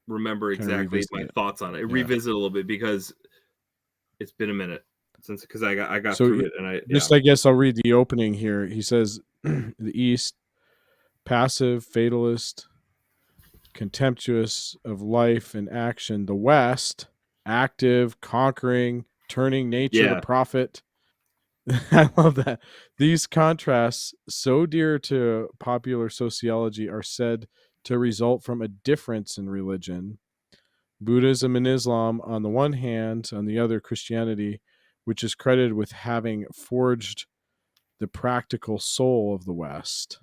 remember Kind of exactly revisit my it. thoughts on it, Yeah. revisit a little bit because it's been a minute since because I got So through it and I yeah just I guess I'll read the opening here. He says, "The East, passive, fatalist, contemptuous of life and action. The West, active, conquering, turning nature to yeah profit." I love that. These contrasts, so dear to popular sociology, are said to result from a difference in religion. Buddhism and Islam, on the one hand, on the other, Christianity, which is credited with having forged the practical soul of the West.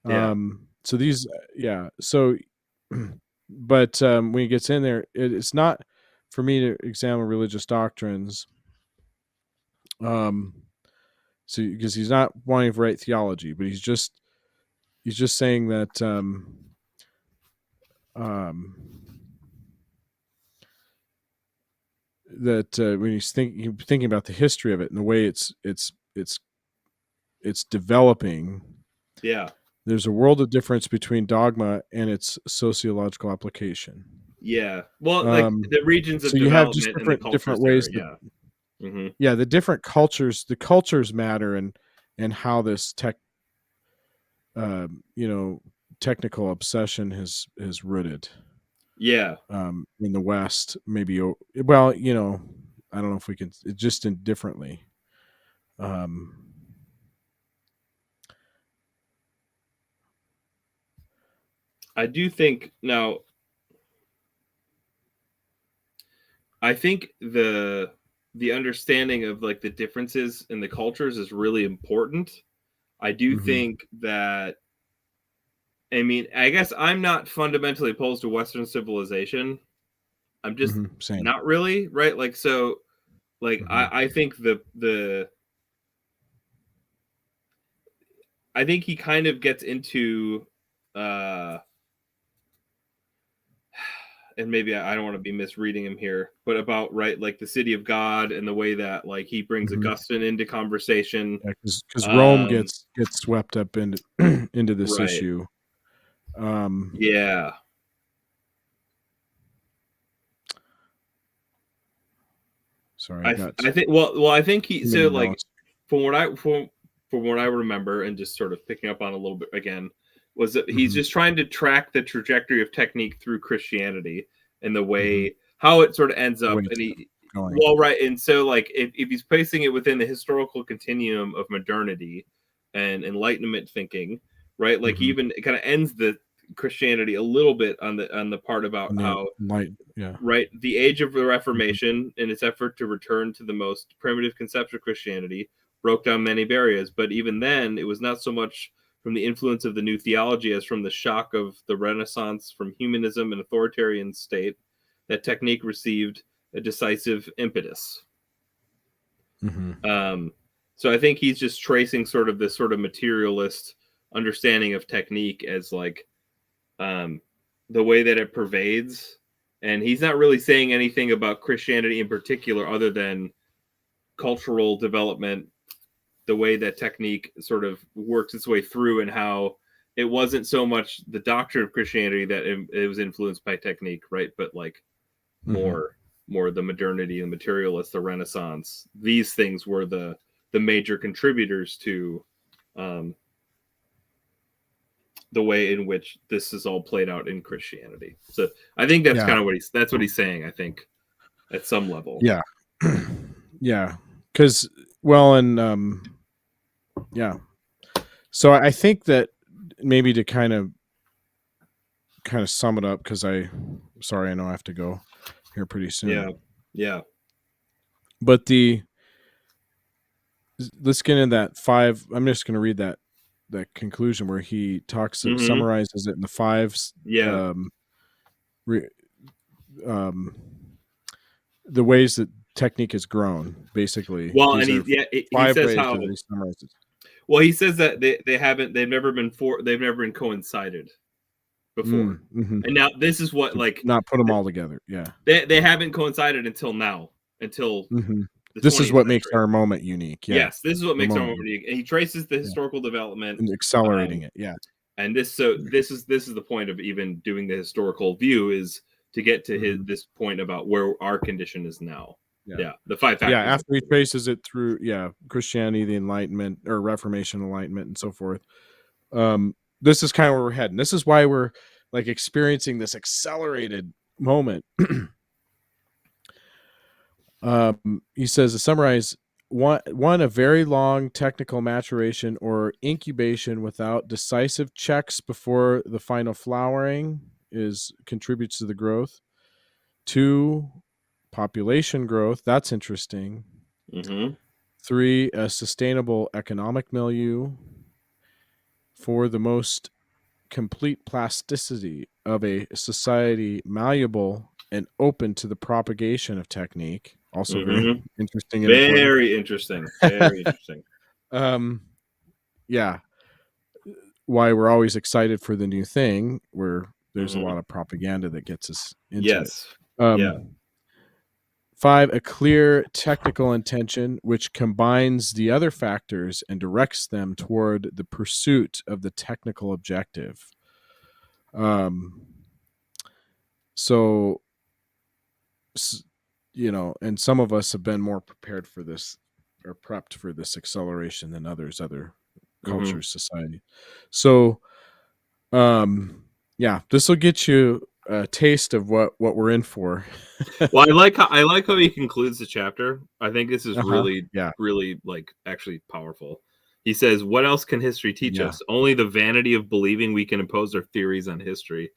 yeah So these, yeah. So, but when he gets in there, it's not for me to examine religious doctrines. Um, so because he's not wanting to write theology, but he's just saying that um, when he's thinking about the history of it and the way it's developing, Yeah. there's a world of difference between dogma and its sociological application. Yeah. Well, like the regions of So you have just development and the different cultures there. ways that, Yeah. Hmm. yeah, the cultures matter, and how this you know, technical obsession has rooted Yeah. in the West. Maybe, well, you know, I don't know if we can just indifferently. Um, I do think now. I think the understanding of like the differences in the cultures is really important. I do mhm, think that, I mean, I guess I'm not fundamentally opposed to Western civilization. I'm just same. not really, right? Like so like Hmm. I think the I think he kind of gets into uh and maybe I don't want to be misreading him here, but about right like the city of God and the way that like he brings Hmm. Augustine into conversation. Yeah, because Rome Um gets swept up into into this right. issue. Um, Yeah. sorry, I got I think well I think he too many so like notes. from what I from what I remember and just sort of picking up on a little bit again was that he's Hmm. just trying to track the trajectory of technique through Christianity and the Hmm. way how it sort of ends The way up and it's he going. well right and so like if he's placing it within the historical continuum of modernity and enlightenment thinking right like he Hmm. even it kind of ends the Christianity a little bit on the part about On the how light, yeah. right the age of the Hmm. Reformation in its effort to return to the most primitive conception of Christianity broke down many barriers, but even then it was not so much from the influence of the new theology as from the shock of the Renaissance from humanism and authoritarian state that technique received a decisive impetus. Hmm. um, so I think he's just tracing sort of this sort of materialist understanding of technique as like um, the way that it pervades. And he's not really saying anything about Christianity in particular, other than cultural development, the way that technique sort of works its way through, and how it wasn't so much the doctrine of Christianity that it was influenced by technique, right? But like Hmm. more, more the modernity, the materialist, the Renaissance. These things were the major contributors to um, the way in which this is all played out in Christianity. So I think that's Yeah, kind of that's what he's saying. I think at some level. yeah, yeah. Because, well, and yeah. So I think that maybe to kind of sum it up, because sorry, I know I have to go here pretty Yeah. soon. Yeah. But let's get into that five. I'm just going to read that conclusion where he Mm-hmm. summarizes it in the five Yeah. um, re, um, the ways that technique has grown. Basically, Well, and these he are yeah he five says ways how that he summarizes. well he says that they've never been coincided before, Mm-hmm. and now this is what To like not put them all together. Yeah. they haven't coincided until now, until Hmm. the This is 20th what makes century. our moment unique. Yeah. Yes, this is what The makes our moment. moment unique. And he traces the Yeah. historical development. And accelerating Um, it. Yeah. and this is the point of even doing the historical view, is to get to his Hmm. this point about where our condition is now. Yeah. Yeah, the five Yeah. factors. After he traces it through, yeah, Christianity, the Enlightenment or Reformation, Enlightenment, and so forth. This is kind of where we're heading. This is why we're like experiencing this accelerated moment. He says to summarize, one a very long technical maturation or incubation without decisive checks before the final flowering is contributes to the growth. Two, population growth. That's interesting. Mm-hmm. Three, a sustainable economic milieu. Four, the most complete plasticity of a society malleable and open to the propagation of technique. Also very interesting and important. Very interesting. Very interesting. Yeah. Why we're always excited for the new thing, where there's a lot of propaganda that gets us into it. Yeah. 5, a clear technical intention which combines the other factors and directs them toward the pursuit of the technical objective. So, you know, and some of us have been more prepared for this or prepped for this acceleration than others, other cultures, society. So, yeah, this will get you a taste of what we're in for. Well, I like how he concludes the chapter. I think this is really like actually powerful. He says, "What else can history teach us? Only the vanity of believing we can impose our theories on history.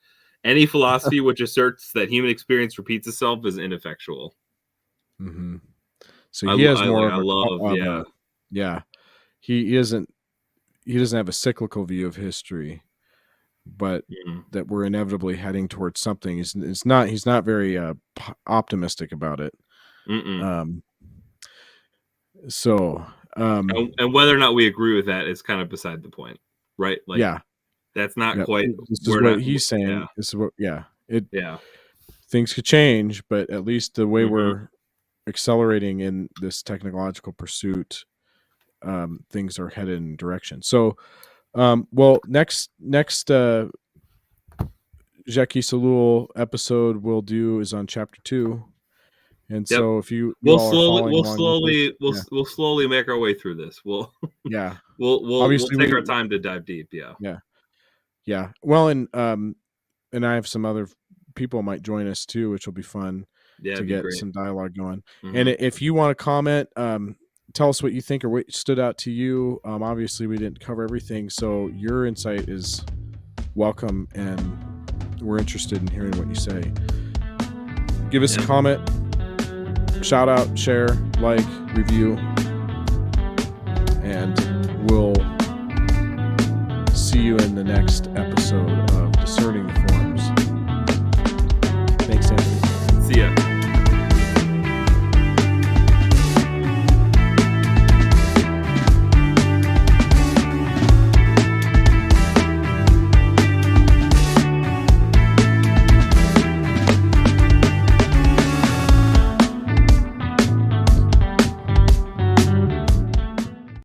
Any philosophy which asserts that human experience repeats itself is ineffectual." Mm-hmm. So he has more of a he doesn't have a cyclical view of history, but that we're inevitably heading towards something. He's not very optimistic about it. So and whether or not we agree with that is kind of beside the point, right? Like, that's not quite. This is what he's saying. Yeah. This is what things could change, but at least the way we're accelerating in this technological pursuit, things are headed in direction. So, well, next Jacques Ellul episode we'll do is on chapter 2, and so if we'll slowly make our way through this. We'll take our time to dive deep. Yeah. Well, and I have some other people might join us too, which will be fun to get some dialogue going. And if you want to comment, tell us what you think or what stood out to you. Obviously, we didn't cover everything, so your insight is welcome, and we're interested in hearing what you say. Give us a comment, shout out, share, like, review, and we'll see you in the next episode of Discerning the Forms. Thanks, Anthony. See ya.